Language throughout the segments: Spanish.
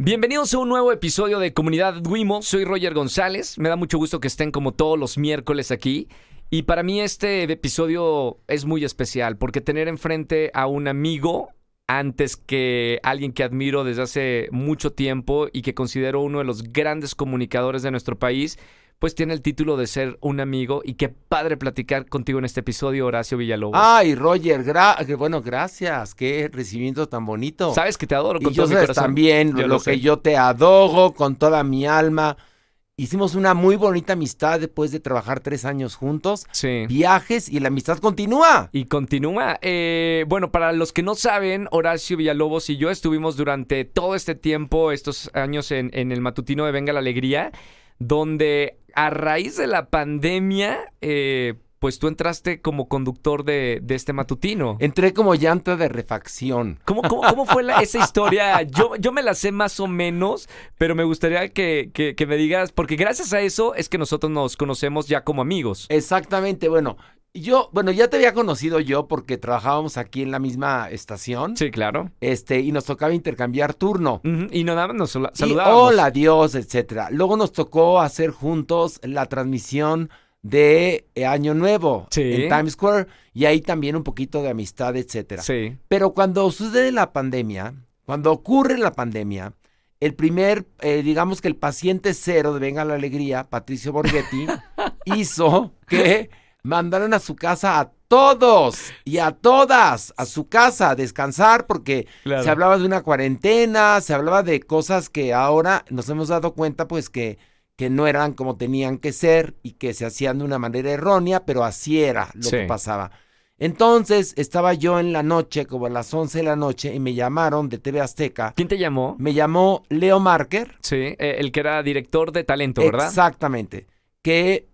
Bienvenidos a un nuevo episodio de Comunidad Wimo. Soy Roger González. Me da mucho gusto que estén como todos los miércoles aquí. Y para mí este episodio es muy especial porque tener enfrente a un amigo antes que alguien que admiro desde hace mucho tiempo y que considero uno de los grandes comunicadores de nuestro país, pues tiene el título de ser un amigo. Y qué padre platicar contigo en este episodio, Horacio Villalobos. Ay, Roger, gracias. Qué recibimiento tan bonito. Sabes que te adoro con y todo yo mi corazón. también, Yo lo sé. que yo te adoro con toda mi alma. Hicimos una muy bonita amistad después de trabajar 3 años juntos. Sí. Viajes y la amistad continúa. Y continúa. Bueno, para los que no saben, Horacio Villalobos y yo estuvimos durante todo este tiempo, estos años en el matutino de Venga la Alegría, donde a raíz de la pandemia, pues tú entraste como conductor de este matutino. Entré como llanta de refacción. ¿Cómo fue esa historia? Yo me la sé más o menos, pero me gustaría que me digas, porque gracias a eso es que nosotros nos conocemos ya como amigos. Exactamente, bueno, ya te había conocido yo porque trabajábamos aquí en la misma estación. Sí, claro. Y nos tocaba intercambiar turno. Ujú, y nada más nos Y saludábamos. hola, adiós, etcétera. Luego nos tocó hacer juntos la transmisión de Año Nuevo en Times Square y ahí también un poquito de amistad, etcétera. Sí. Pero cuando sucede la pandemia, cuando ocurre la pandemia, el primer, digamos que el paciente cero de Venga la Alegría, Patricio Borghetti, hizo que mandaran a su casa a todos y a todas a su casa a descansar porque Claro. se hablaba de una cuarentena, se hablaba de cosas que ahora nos hemos dado cuenta pues que no eran como tenían que ser y que se hacían de una manera errónea, pero así era lo que pasaba. Entonces estaba yo en la noche, como a las 11 de la noche, y me llamaron de TV Azteca. ¿Quién te llamó? Me llamó Leo Marker. Sí, el que era director de talento, ¿verdad? Exactamente. Que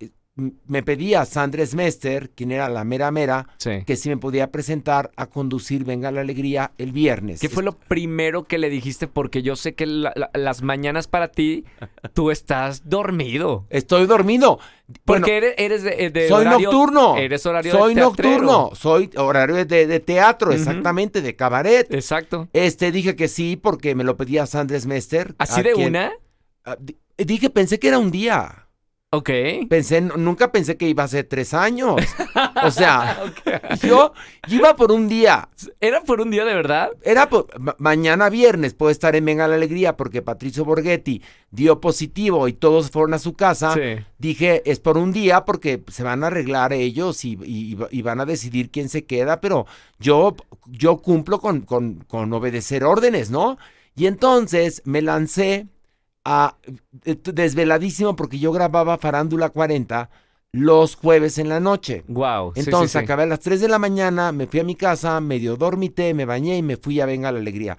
me pedía Sandra Smester, quien era la mera, Sí. que si me podía presentar a conducir Venga la Alegría el viernes. ¿Qué fue lo primero que le dijiste? Porque yo sé que las mañanas para ti, tú estás dormido. Estoy dormido. Porque Bueno, eres de soy horario, nocturno. Eres horario Soy de teatrero. nocturno. Soy horario de teatro, exactamente, de cabaret. Exacto. Dije que sí porque me lo pedía Sandra Smester. ¿Así de una? Pensé que era un día. Ok. Nunca pensé que iba a ser 3 años. O sea, Okay. yo iba por un día. ¿Era por un día de verdad? Era mañana viernes, puedo estar en Venga la Alegría porque Patricio Borghetti dio positivo y todos fueron a su casa. Sí. Dije, es por un día porque se van a arreglar ellos y van a decidir quién se queda, pero yo cumplo con obedecer órdenes, ¿no? Y entonces me lancé desveladísimo porque yo grababa Farándula 40 los jueves en la noche. Wow. Entonces sí. acabé a las 3 de la mañana, me fui a mi casa, medio dormité, me bañé y me fui a Venga la Alegría.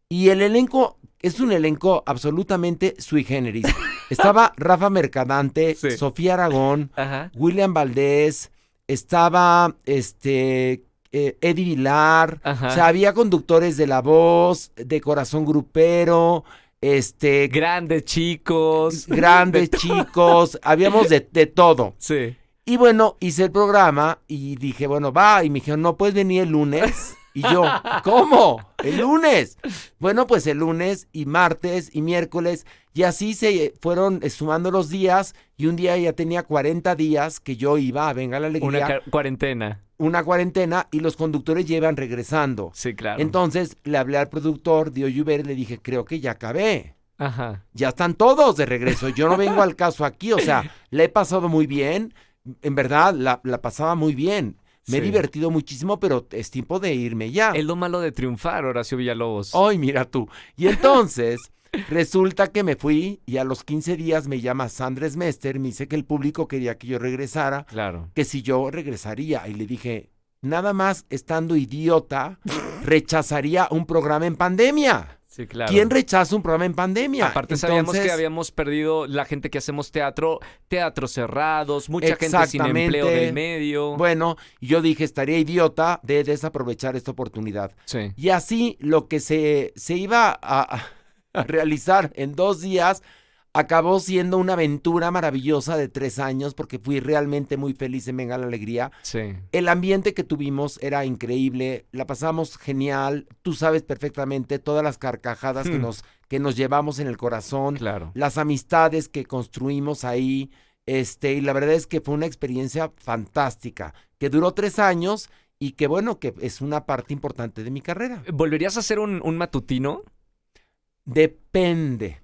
Y el elenco es un elenco absolutamente sui generis. Estaba Rafa Mercadante, Sí. Sofía Aragón, Ajá. William Valdés, estaba Eddie Vilar, Ajá. o sea, había conductores de La Voz, de Corazón Grupero, Grandes chicos. grandes chicos, habíamos de todo. Sí. Y bueno, hice el programa y dije, bueno, va. Y me dijeron, no, ¿puedes venir el lunes? Y yo, ¿cómo? ¿El lunes? Bueno, pues el lunes y martes y miércoles. Y así se fueron sumando los días. Y un día ya tenía 40 días que yo iba a Venga la Alegría. Una cuarentena. Una cuarentena y los conductores ya iban regresando. Sí, claro. Entonces le hablé al productor de Oyuber y le dije, creo que ya acabé. Ajá. Ya están todos de regreso. Yo no vengo al caso aquí. O sea, la he pasado muy bien. En verdad, la pasaba muy bien. Me he divertido muchísimo, pero es tiempo de irme ya. Es lo malo de triunfar, Horacio Villalobos. Ay, mira tú. Y entonces, resulta que me fui y a los 15 días me llama Sandra Smester, me dice que el público quería que yo regresara, Claro. que si yo regresaría. Y le dije, nada más estando idiota, rechazaría un programa en pandemia. Sí, claro. ¿Quién rechaza un programa en pandemia? Aparte sabíamos que habíamos perdido la gente que hacemos teatros cerrados, mucha gente sin empleo del medio. Bueno, yo dije, estaría idiota de desaprovechar esta oportunidad. Sí. Y así lo que se iba a realizar en 2 días, acabó siendo una aventura maravillosa de 3 años porque fui realmente muy feliz en Venga la Alegría. Sí. El ambiente que tuvimos era increíble, la pasamos genial, tú sabes perfectamente todas las carcajadas que nos llevamos en el corazón, Claro. las amistades que construimos ahí, y la verdad es que fue una experiencia fantástica, que duró 3 años y que bueno, que es una parte importante de mi carrera. ¿Volverías a hacer un matutino? Depende.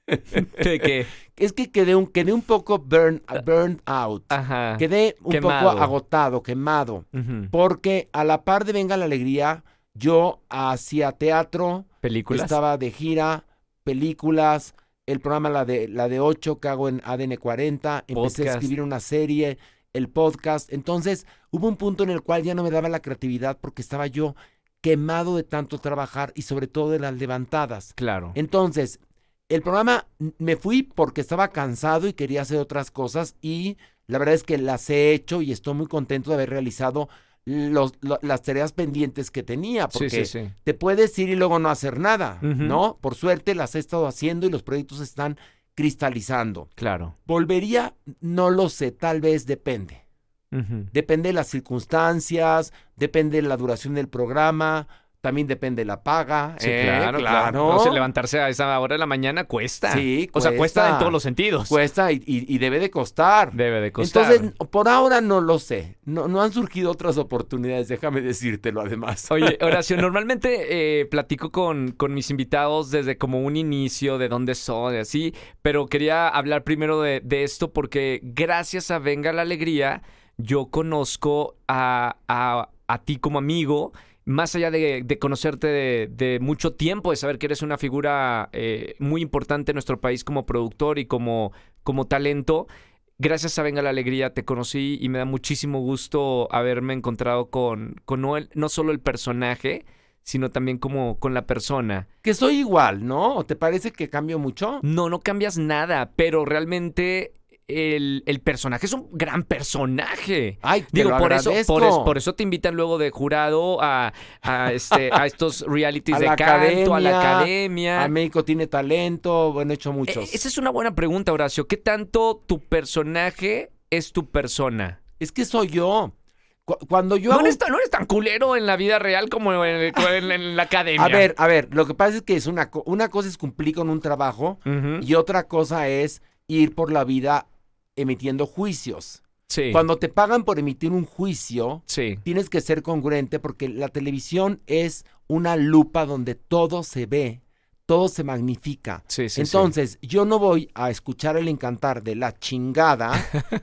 ¿De qué? Es que quedé un poco burned out. Ajá. Quedé un Quemado. poco agotado, quemado. Ujú. Porque a la par de Venga la Alegría, yo hacía teatro, ¿Películas? estaba de gira, películas, el programa la de 8 que hago en ADN 40, empecé a Podcast. escribir una serie, el podcast. Entonces hubo un punto en el cual ya no me daba la creatividad porque estaba yo quemado de tanto trabajar y sobre todo de las levantadas. Claro. Entonces, el programa me fui porque estaba cansado y quería hacer otras cosas y la verdad es que las he hecho y estoy muy contento de haber realizado las tareas pendientes que tenía, porque Sí. te puedes ir y luego no hacer nada, Ujú. ¿no? Por suerte las he estado haciendo y los proyectos se están cristalizando. Claro. ¿Volvería? No lo sé, tal vez depende. Ujú. Depende de las circunstancias, depende de la duración del programa, también depende de la paga. Sí, claro. No sé, levantarse a esa hora de la mañana cuesta. Sí, O sea, cuesta cuesta. en todos los sentidos. Cuesta y debe de costar. Debe de costar. Entonces, por ahora no lo sé. No han surgido otras oportunidades, déjame decírtelo además. Oye, Horacio, normalmente platico con mis invitados desde como un inicio de dónde son y así, pero quería hablar primero de esto porque gracias a Venga la Alegría yo conozco a ti como amigo, más allá de conocerte de mucho tiempo, de saber que eres una figura muy importante en nuestro país como productor y como talento. Gracias a Venga la Alegría te conocí y me da muchísimo gusto haberme encontrado con no solo el personaje, sino también como con la persona. Que soy igual, ¿no? ¿O te parece que cambio mucho? No cambias nada, pero realmente el personaje es un gran personaje. Ay, te Digo, lo por eso, agradezco. por eso te invitan luego de jurado a estos realities A de la canto, a la academia, academia. A México tiene talento, bueno, he hecho muchos. Esa es una buena pregunta, Horacio. ¿Qué tanto tu personaje es tu persona? Es que soy yo. Cuando yo No hago... eres tan culero en la vida real como en la academia. A ver, lo que pasa es que es una cosa es cumplir con un trabajo Ujú. y otra cosa es ir por la vida emitiendo juicios. Sí. Cuando te pagan por emitir un juicio, Sí. tienes que ser congruente porque la televisión es una lupa donde todo se ve, todo se magnifica. Sí. Entonces, yo no voy a escuchar el encantar de la chingada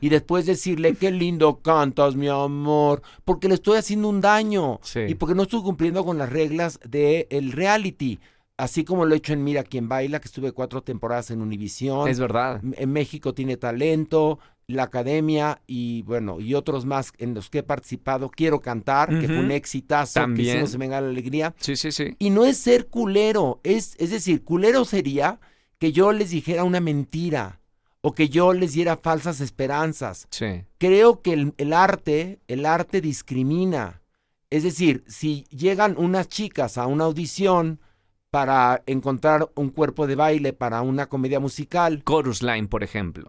y después decirle, qué lindo cantas, mi amor, porque le estoy haciendo un daño Sí. y porque no estoy cumpliendo con las reglas del reality. Así como lo he hecho en Mira Quién Baila, que estuve 4 temporadas en Univisión. Es verdad. En México tiene talento, la academia y bueno, y otros más en los que he participado. Quiero cantar, que fue un Ujú. exitazo, También. que hicimos en Venga la Alegría. Sí. Y no es ser culero, es decir, culero sería que yo les dijera una mentira o que yo les diera falsas esperanzas. Sí. Creo que el arte discrimina. Es decir, si llegan unas chicas a una audición para encontrar un cuerpo de baile para una comedia musical, Chorus Line, por ejemplo.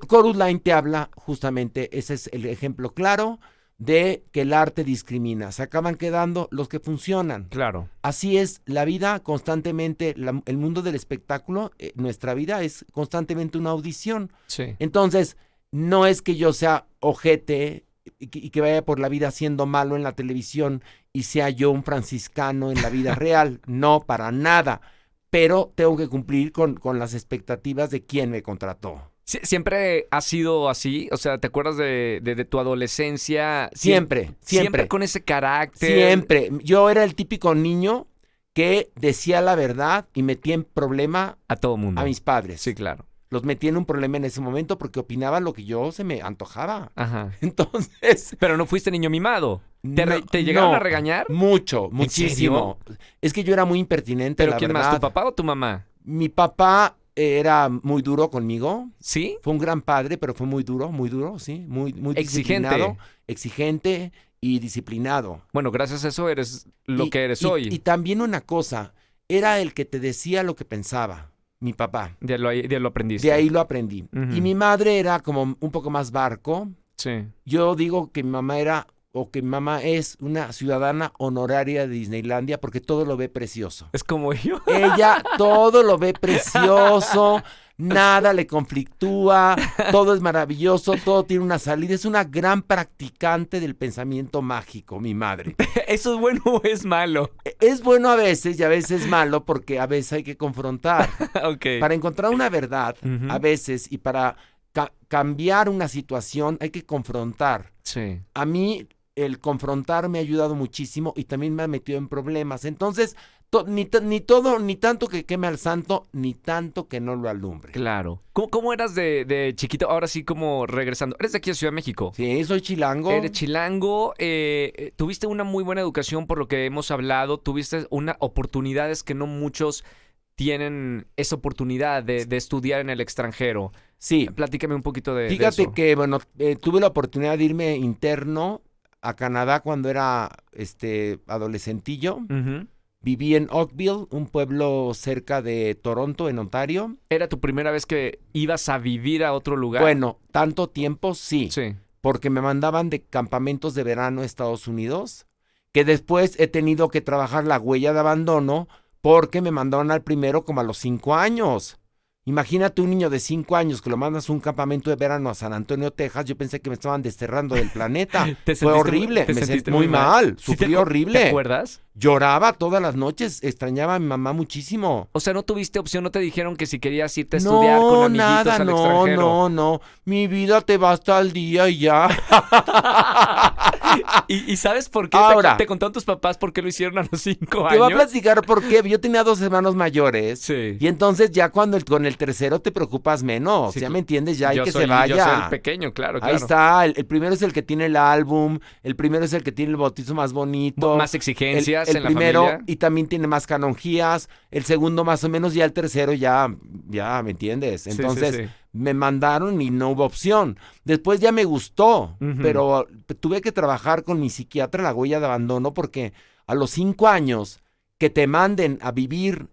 Chorus Line te habla justamente, ese es el ejemplo claro de que el arte discrimina. Se acaban quedando los que funcionan. Claro. Así es la vida constantemente, el mundo del espectáculo, nuestra vida es constantemente una audición. Sí. Entonces, no es que yo sea ojete y que vaya por la vida siendo malo en la televisión y sea yo un franciscano en la vida real. No, para nada. Pero tengo que cumplir con las expectativas de quien me contrató. ¿Siempre ha sido así? O sea, ¿te acuerdas de tu adolescencia? Siempre. Siempre con ese carácter. Siempre. Yo era el típico niño que decía la verdad y metía en problema A todo mundo. a mis padres. Sí, claro. Los metí en un problema en ese momento porque opinaba lo que yo se me antojaba. Ajá. Entonces... Pero no fuiste niño mimado. No, ¿Te llegaron no, a regañar? Mucho, muchísimo. Es que yo era muy impertinente, ¿Pero la quién verdad. más, tu papá o tu mamá? Mi papá era muy duro conmigo. ¿Sí? Fue un gran padre, pero fue muy duro, sí. Muy Exigente. disciplinado, exigente y disciplinado. Bueno, gracias a eso eres lo que eres hoy. Y también una cosa, era el que te decía lo que pensaba. mi papá. De lo aprendiste. De ahí lo aprendí. Ujú. Y mi madre era como un poco más barco. Sí. Yo digo que mi mamá es una ciudadana honoraria de Disneylandia porque todo lo ve precioso. Es como yo. Ella todo lo ve precioso, nada le conflictúa, todo es maravilloso, todo tiene una salida. Es una gran practicante del pensamiento mágico, mi madre. ¿Eso es bueno o es malo? Es bueno a veces y a veces malo porque a veces hay que confrontar. Ok. Para encontrar una verdad, Ujú. a veces, y para cambiar una situación hay que confrontar. Sí. A mí el confrontar me ha ayudado muchísimo y también me ha metido en problemas. Entonces, ni tanto que queme al santo, ni tanto que no lo alumbre. Claro. ¿Cómo eras de chiquito? Ahora sí, como regresando. Eres de aquí de Ciudad de México. Sí, soy chilango. Eres chilango, tuviste una muy buena educación por lo que hemos hablado, tuviste oportunidades que no muchos tienen esa oportunidad de estudiar en el extranjero. Sí, Platícame un poquito de fíjate eso. que, bueno, tuve la oportunidad de irme interno a Canadá cuando era adolescentillo. Ujú. Viví en Oakville, un pueblo cerca de Toronto, en Ontario. ¿Era tu primera vez que ibas a vivir a otro lugar? Bueno, tanto tiempo, sí, Sí. porque me mandaban de campamentos de verano a Estados Unidos, que después he tenido que trabajar la huella de abandono porque me mandaron al primero como a los 5 años. Imagínate un niño de 5 años que lo mandas a un campamento de verano a San Antonio, Texas. Yo pensé que me estaban desterrando del planeta. ¿Te Fue sentiste- horrible, te me sentiste sentí muy mal, ¿Sí sufrí ¿Te horrible. acuerdas? Lloraba todas las noches, extrañaba a mi mamá muchísimo. O sea, ¿no tuviste opción? ¿No te dijeron que si querías irte a estudiar con No, amiguitos nada, al no, extranjero? no. Mi vida te basta al día y ya. ¿Y sabes por qué? Ahora. ¿Te contaron tus papás por qué lo hicieron a los 5 Te voy a años? platicar por qué. Yo tenía 2 hermanos mayores. Sí. Y entonces ya con el tercero te preocupas menos. Sí, Ya me entiendes, ya hay Yo que soy- se vaya. Yo soy el pequeño, claro. Ahí está, el primero es el que tiene el álbum, el primero es el que tiene el bautizo más bonito. Más exigencias el en la primero, familia. y también tiene más canonjías, el segundo más o menos, ya el tercero ya, ¿me entiendes? Sí, Entonces, sí. me mandaron y no hubo opción. Después ya me gustó, Ujú. pero tuve que trabajar con mi psiquiatra la huella de abandono porque a los 5 años que te manden a vivir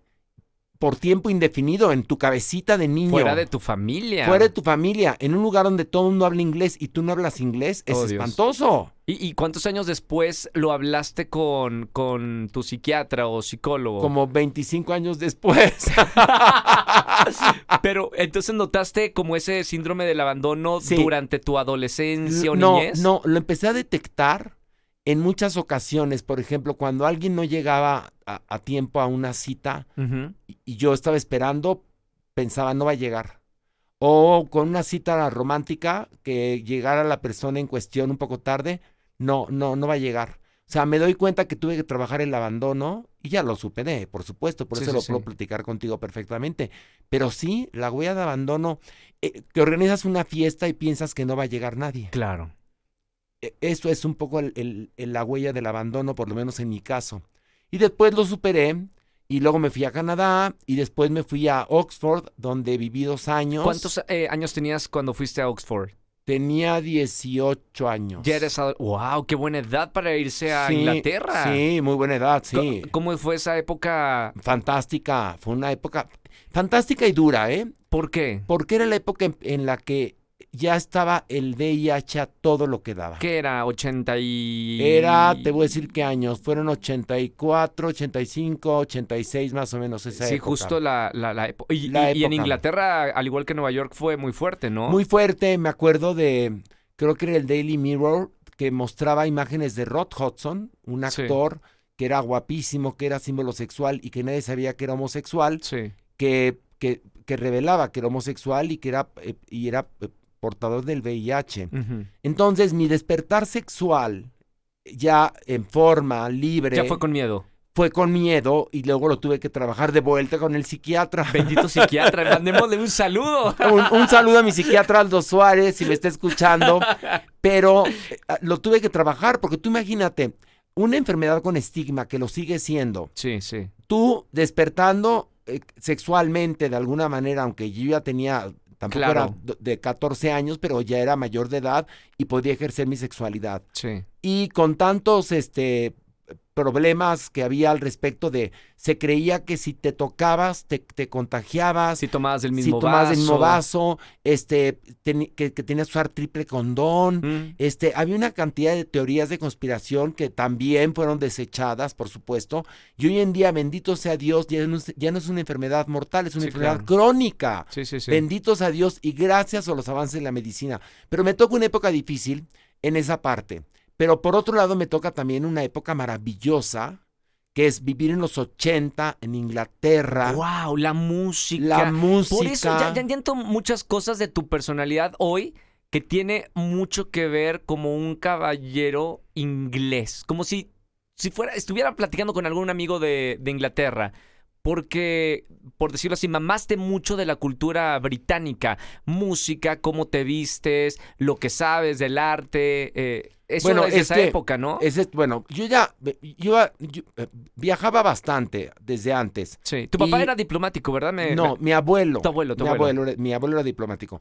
por tiempo indefinido en tu cabecita de niño. Fuera de tu familia. Fuera de tu familia, en un lugar donde todo el mundo habla inglés y tú no hablas inglés, es Oh, Dios. espantoso. ¿Y cuántos años después lo hablaste con tu psiquiatra o psicólogo? Como 25 años después. Pero entonces notaste como ese síndrome del abandono Sí. durante tu adolescencia o No, niñez. no, lo empecé a detectar en muchas ocasiones. Por ejemplo, cuando alguien no llegaba a tiempo a una cita Ujú. y yo estaba esperando, pensaba, no va a llegar. O con una cita romántica, que llegara la persona en cuestión un poco tarde, no va a llegar. O sea, me doy cuenta que tuve que trabajar el abandono y ya lo superé, por supuesto, por Sí, eso sí, lo sí. puedo platicar contigo perfectamente. Pero sí, la huella de abandono, que organizas una fiesta y piensas que no va a llegar nadie. Claro. Eso es un poco la huella del abandono, por lo menos en mi caso. Y después lo superé y luego me fui a Canadá y después me fui a Oxford, donde viví 2 años. ¿Cuántos años tenías cuando fuiste a Oxford? Tenía 18 años. Ya eres ¡Wow! ¡Qué buena edad para irse a Sí, Inglaterra! Sí, muy buena edad, sí. ¿Cómo fue esa época? Fantástica, fue una época fantástica y dura, ¿eh? ¿Por qué? Porque era la época en la que ya estaba el VIH a todo lo que daba. ¿Qué era? 80 y... Te voy a decir qué años, fueron 84, 85, 86 más o menos esa Sí, época. justo la época. Y La en época. Inglaterra, al igual que Nueva York, fue muy fuerte, ¿no? Muy fuerte, me acuerdo creo que era el Daily Mirror, que mostraba imágenes de Rod Hudson, un Sí. actor que era guapísimo, que era símbolo sexual y que nadie sabía que era homosexual, Sí. que revelaba que era homosexual y que era portador del VIH. Ujú. Entonces, mi despertar sexual, ya en forma, libre, Ya fue con miedo. fue con miedo y luego lo tuve que trabajar de vuelta con el psiquiatra. Bendito psiquiatra, mandémosle un saludo. Un saludo a mi psiquiatra Aldo Suárez, si me está escuchando, pero lo tuve que trabajar porque tú imagínate, una enfermedad con estigma que lo sigue siendo, Sí, sí. tú despertando sexualmente de alguna manera, aunque yo ya tenía, tampoco Claro. era de 14 años, pero ya era mayor de edad y podía ejercer mi sexualidad. Sí. Y con tantos problemas que había al respecto de, se creía que si te tocabas, te contagiabas. Si tomabas del Si mismo tomabas del mismo vaso. vaso, que tenías que usar triple condón. Había una cantidad de teorías de conspiración que también fueron desechadas, por supuesto. Y hoy en día, bendito sea Dios, ya no es una enfermedad mortal, es una enfermedad crónica. Sí. Bendito sea Dios y gracias a los avances de la medicina. Pero me toca una época difícil en esa parte. Pero por otro lado me toca también una época maravillosa, que es vivir en los 80 en Inglaterra. ¡Wow! La música. La música. Por eso ya entiendo muchas cosas de tu personalidad hoy que tiene mucho que ver como un caballero inglés. Como si estuviera platicando con algún amigo de Inglaterra. Porque, por decirlo así, mamaste mucho de la cultura británica. Música, cómo te vistes, lo que sabes del arte. Eso es de esa época, ¿no? Yo viajaba bastante desde antes. Sí. Tu papá era diplomático, ¿verdad? Mi abuelo. Tu abuelo. Mi abuelo era diplomático.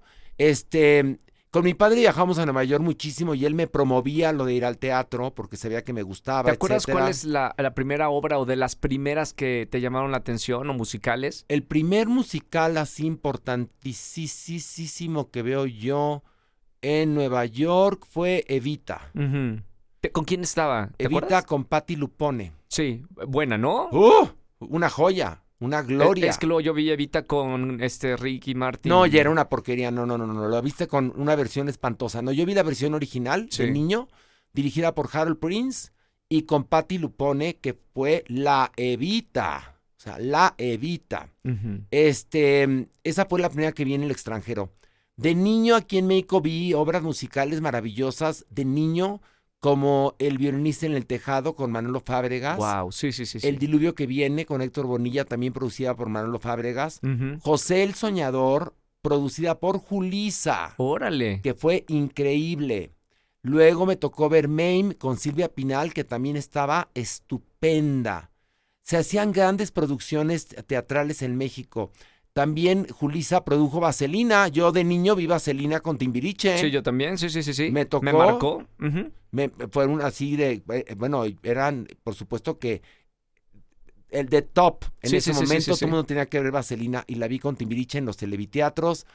Con mi padre viajamos a Nueva York muchísimo y él me promovía lo de ir al teatro porque sabía que me gustaba, ¿Te acuerdas etcétera. cuál es la primera obra o de las primeras que te llamaron la atención o musicales? El primer musical así importantísimo que veo yo en Nueva York fue Evita. Uh-huh. ¿Con quién estaba? ¿Te Evita acuerdas? con Patti Lupone. Sí, buena, ¿no? Una joya. Una gloria. Es que luego yo vi Evita con Ricky Martin. No, ya era una porquería. No. Lo viste con una versión espantosa. No, yo vi la versión original de niño, dirigida por Harold Prince y con Patti Lupone, que fue la Evita. O sea, la Evita. Uh-huh. Esa fue la primera que vi en el extranjero. De niño aquí en México vi obras musicales maravillosas. De niño, como El violinista en el tejado con Manolo Fábregas. Wow, sí. El diluvio que viene con Héctor Bonilla, también producida por Manolo Fábregas. Uh-huh. José el Soñador, producida por Julissa. Órale. Que fue increíble. Luego me tocó ver Mame con Silvia Pinal, que también estaba estupenda. Se hacían grandes producciones teatrales en México. También Julissa produjo Vaselina. Yo de niño vi Vaselina con Timbiriche. Sí, yo también, sí. Me tocó. Me marcó. Uh-huh. Fueron así eran, por supuesto que el de top. En ese momento todo el mundo tenía que ver Vaselina y la vi con Timbiriche en los televiteatros.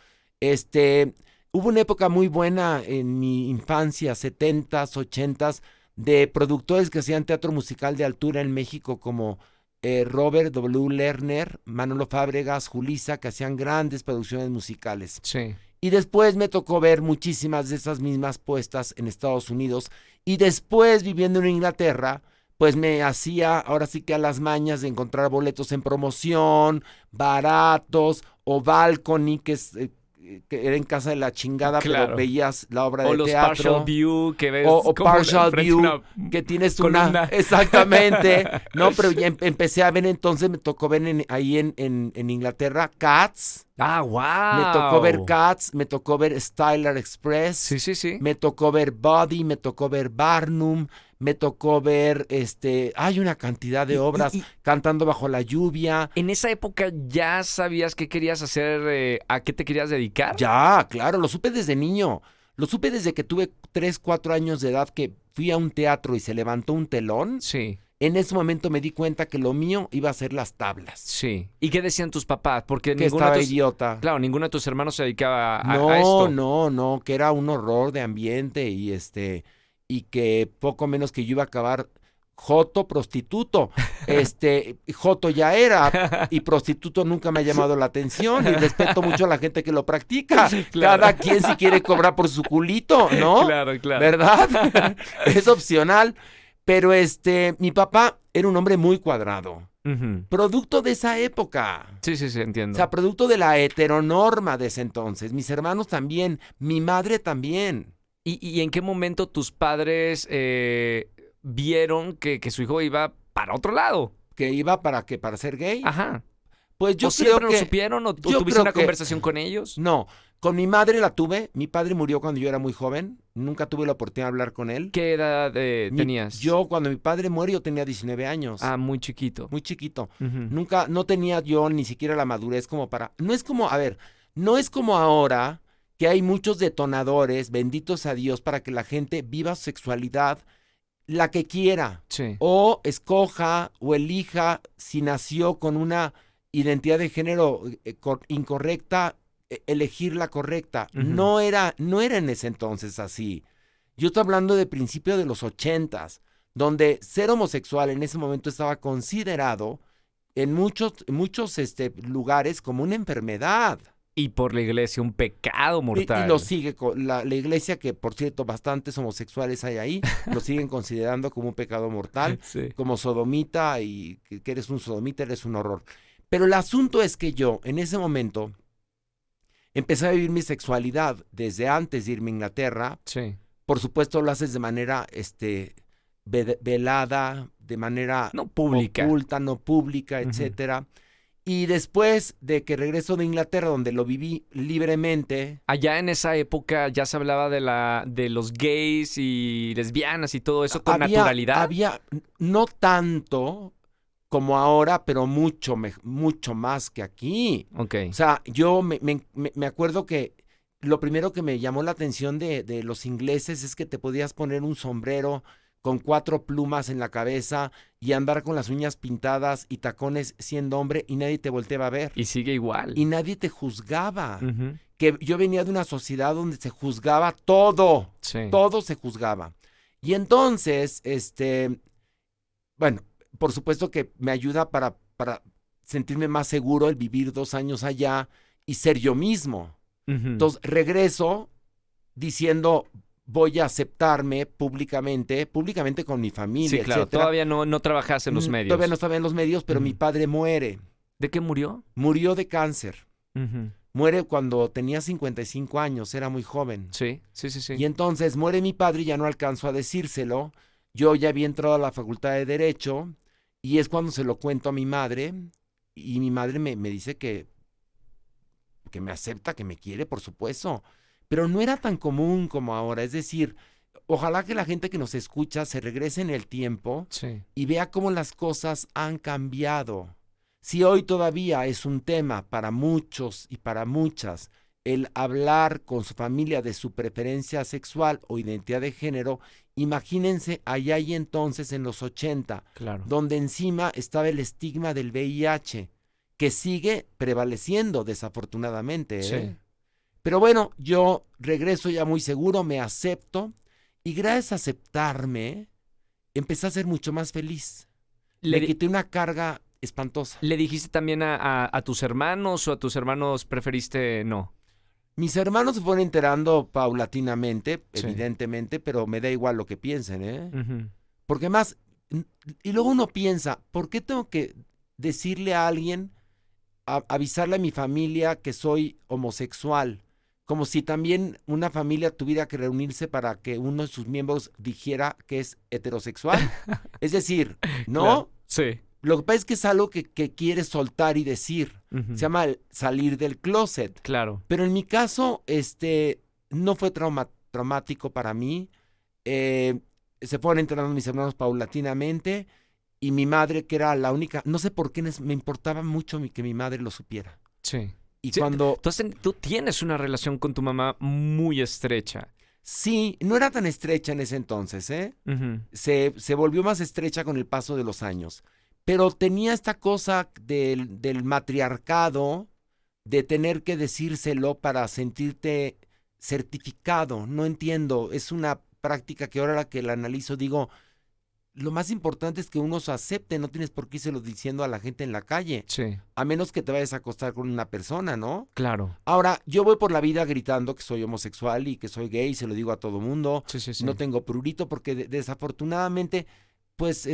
Hubo una época muy buena en mi infancia, 70s, 80s, de productores que hacían teatro musical de altura en México como Robert W. Lerner, Manolo Fábregas, Julissa, que hacían grandes producciones musicales. Sí. Y después me tocó ver muchísimas de esas mismas puestas en Estados Unidos. Y después, viviendo en Inglaterra, pues me hacía, ahora sí que a las mañas de encontrar boletos en promoción, baratos, o balcony, que era en casa de la chingada, claro. Pero veías la obra de teatro. O los partial view que ves. O partial view, que tienes una... Exactamente. No, pero ya empecé a ver, entonces me tocó ver ahí en Inglaterra, Cats. ¡Ah, wow! Me tocó ver Cats, me tocó ver Styler Express. Sí. Me tocó ver Buddy, me tocó ver Barnum, me tocó ver, hay una cantidad de obras, Cantando bajo la lluvia. ¿En esa época ya sabías qué querías hacer, a qué te querías dedicar? Ya, claro, lo supe desde niño. Lo supe desde que tuve 3, 4 años de edad, que fui a un teatro y se levantó un telón. Sí. En ese momento me di cuenta que lo mío iba a ser las tablas. Sí. ¿Y qué decían tus papás? Porque que estaba idiota. Claro, ninguno de tus hermanos se dedicaba a esto. No, que era un horror de ambiente y que poco menos que yo iba a acabar joto, prostituto. Joto ya era y prostituto nunca me ha llamado la atención y respeto mucho a la gente que lo practica. Claro. Cada quien si quiere cobrar por su culito, ¿no? Claro. ¿Verdad? Es opcional. Pero mi papá era un hombre muy cuadrado. Uh-huh. Producto de esa época. Sí, entiendo. O sea, producto de la heteronorma de ese entonces. Mis hermanos también, mi madre también. ¿Y en qué momento tus padres vieron que su hijo iba para otro lado? ¿Que iba para qué? ¿Para ser gay? Ajá. Pues yo ¿O creo siempre que... lo supieron o tuviste una conversación con ellos? No, con mi madre la tuve. Mi padre murió cuando yo era muy joven. Nunca tuve la oportunidad de hablar con él. ¿Qué edad tenías? Cuando mi padre muere, yo tenía 19 años. Ah, muy chiquito. Muy chiquito. Uh-huh. No tenía yo ni siquiera la madurez como para... No es como ahora que hay muchos detonadores, benditos a Dios, para que la gente viva su sexualidad la que quiera. Sí. O escoja o elija si nació con una identidad de género incorrecta, elegir la correcta. Ujú. No era en ese entonces así. Yo estoy hablando de principios de los 80s, donde ser homosexual en ese momento estaba considerado en muchos lugares como una enfermedad. Y por la iglesia, un pecado mortal. Y lo sigue la iglesia, que por cierto bastantes homosexuales hay ahí, lo siguen considerando como un pecado mortal, Sí. como sodomita, y que eres un sodomita, eres un horror. Pero el asunto es que yo, en ese momento, empecé a vivir mi sexualidad desde antes de irme a Inglaterra. Sí. Por supuesto lo haces de manera velada, de manera No pública. oculta, no pública, etcétera. Y después de que regreso de Inglaterra, donde lo viví libremente. Allá en esa época ya se hablaba de los gays y lesbianas y todo eso con naturalidad. Había, no tanto como ahora, pero mucho más que aquí. Ok. O sea, yo me acuerdo que lo primero que me llamó la atención de los ingleses es que te podías poner un sombrero con 4 plumas en la cabeza y andar con las uñas pintadas y tacones siendo hombre y nadie te volteaba a ver. Y sigue igual. Y nadie te juzgaba. Ujú. Que yo venía de una sociedad donde se juzgaba todo. Sí. Todo se juzgaba. Y entonces, bueno, por supuesto que me ayuda para sentirme más seguro el vivir 2 años allá y ser yo mismo. Ujú. Entonces regreso diciendo, voy a aceptarme públicamente con mi familia, Sí, claro. etcétera. Todavía no trabajas en los medios. Todavía no estaba en los medios, pero Ujú. mi padre muere. ¿De qué murió? Murió de cáncer. Ujú. Muere cuando tenía 55 años, era muy joven. Sí. Y entonces muere mi padre y ya no alcanzo a decírselo. Yo ya había entrado a la facultad de Derecho y es cuando se lo cuento a mi madre y mi madre me dice que me acepta, que me quiere, por supuesto. Pero no era tan común como ahora. Es decir, ojalá que la gente que nos escucha se regrese en el tiempo Sí. y vea cómo las cosas han cambiado. Si hoy todavía es un tema para muchos y para muchas el hablar con su familia de su preferencia sexual o identidad de género, imagínense allá y entonces en los 80, Claro. donde encima estaba el estigma del VIH, que sigue prevaleciendo desafortunadamente, ¿eh? Sí. Pero bueno, yo regreso ya muy seguro, me acepto y gracias a aceptarme empecé a ser mucho más feliz. Me quité una carga espantosa. ¿Le dijiste también a tus hermanos o a tus hermanos preferiste no? Mis hermanos se fueron enterando paulatinamente, Sí. evidentemente, pero me da igual lo que piensen, ¿eh? Ujú. Porque más, y luego uno piensa, ¿por qué tengo que decirle a alguien, avisarle a mi familia que soy homosexual? Como si también una familia tuviera que reunirse para que uno de sus miembros dijera que es heterosexual. Es decir, ¿no? Claro. Sí. Lo que pasa es que es algo que quieres soltar y decir. Ujú. Se llama salir del closet. Claro. Pero en mi caso, no fue traumático para mí. Se fueron enterando mis hermanos paulatinamente y mi madre, que era la única, no sé por qué me importaba mucho que mi madre lo supiera. Sí. Y Sí, cuando... tú tienes una relación con tu mamá muy estrecha. Sí, no era tan estrecha en ese entonces, ¿eh? Ujú. Se volvió más estrecha con el paso de los años. Pero tenía esta cosa del matriarcado, de tener que decírselo para sentirte certificado. No entiendo, es una práctica que ahora que la analizo digo, lo más importante es que uno se acepte, no tienes por qué írselo diciendo a la gente en la calle, Sí. a menos que te vayas a acostar con una persona, ¿no? Claro. Ahora, yo voy por la vida gritando que soy homosexual y que soy gay, se lo digo a todo mundo, Sí. no tengo prurito porque desafortunadamente, pues,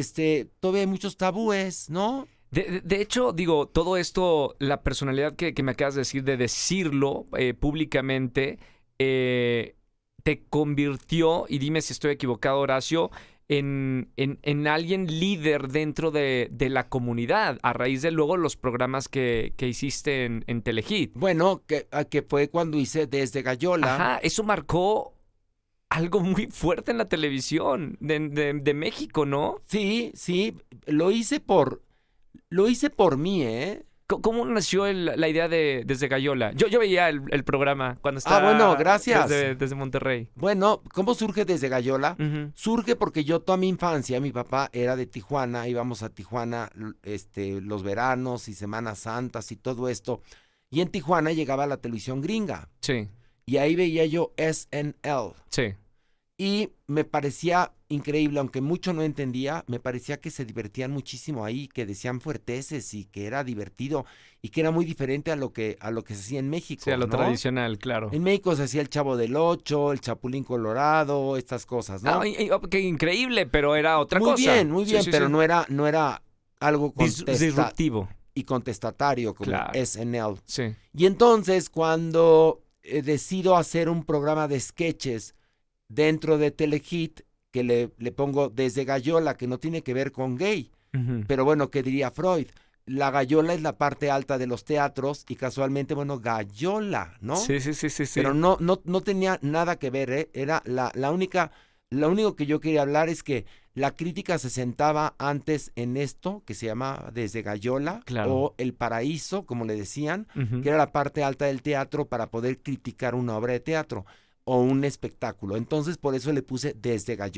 todavía hay muchos tabúes, ¿no? De hecho, digo, todo esto, la personalidad que me acabas de decir, de decirlo públicamente, te convirtió, y dime si estoy equivocado, Horacio, en alguien líder dentro de la comunidad, a raíz de luego los programas que hiciste en Telehit. Bueno, que fue cuando hice Desde Gallola. Ajá, eso marcó algo muy fuerte en la televisión de México, ¿no? Sí, lo hice por mí, ¿eh? ¿Cómo nació la idea de Desde Gallola? Yo veía el programa cuando estaba bueno, gracias. desde Monterrey. Bueno, ¿cómo surge Desde Gallola? Ujú. Surge porque yo toda mi infancia, mi papá era de Tijuana, íbamos a Tijuana los veranos y Semanas Santas y todo esto. Y en Tijuana llegaba la televisión gringa. Sí, Y ahí veía yo SNL. sí. Y me parecía increíble, aunque mucho no entendía, me parecía que se divertían muchísimo ahí, que decían fuerteces y que era divertido y que era muy diferente a lo que se hacía en México, Sí, a lo ¿no? tradicional, claro. En México se hacía el Chavo del Ocho, el Chapulín Colorado, estas cosas, ¿no? Qué increíble, pero era otra muy cosa. bien, muy bien, Sí, pero sí. no era algo Disruptivo. contestatario como Claro. SNL. Sí. Y entonces cuando decido hacer un programa de sketches dentro de Telehit, que le pongo Desde Gallola, que no tiene que ver con gay, Ujú. pero bueno, ¿qué diría Freud? La gallola es la parte alta de los teatros y casualmente, bueno, gallola, ¿no? Sí. Pero no tenía nada que ver, ¿eh? Era lo único que yo quería hablar es que la crítica se sentaba antes en esto, que se llama Desde Gallola, Claro. o El Paraíso, como le decían, Ujú. que era la parte alta del teatro para poder criticar una obra de teatro o un espectáculo. Entonces, por eso le puse Desde Gallola.